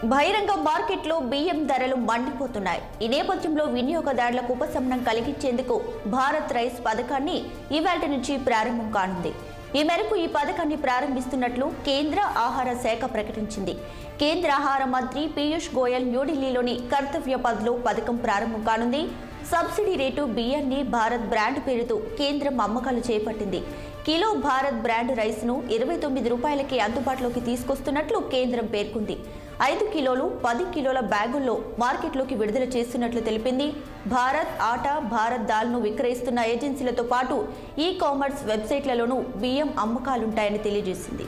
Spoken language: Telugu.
బహిరంగ మార్కెట్లో బియ్యం ధరలు మండిపోతున్నాయి. ఈ నేపథ్యంలో వినియోగదారులకు ఉపశమనం కలిగించేందుకు భారత్ రైస్ పథకాన్ని ఇవాల్టి నుంచి ప్రారంభం కానుంది. ఈ మేరకు ఈ పథకాన్ని ప్రారంభిస్తున్నట్లు కేంద్ర ఆహార శాఖ ప్రకటించింది. కేంద్ర ఆహార మంత్రి పీయూష్ గోయల్ న్యూఢిల్లీలోని కర్తవ్య పథ్లో పథకం ప్రారంభం కానుంది. సబ్సిడీ రేటు బియ్యాన్ని భారత్ బ్రాండ్ పేరుతో కేంద్రం అమ్మకాలు చేపట్టింది. కిలో భారత్ బ్రాండ్ రైస్ను 29 రూపాయలకి అందుబాటులోకి తీసుకొస్తున్నట్లు కేంద్రం పేర్కొంది. 5 కిలోలు 10 కిలోల బ్యాగుల్లో మార్కెట్లోకి విడుదల చేస్తున్నట్లు తెలిపింది. భారత్ ఆటా, భారత్ దాల్ను విక్రయిస్తున్న ఏజెన్సీలతో పాటు ఈ కామర్స్ వెబ్సైట్లలోనూ బియ్యం అమ్మకాలుంటాయని తెలియజేసింది.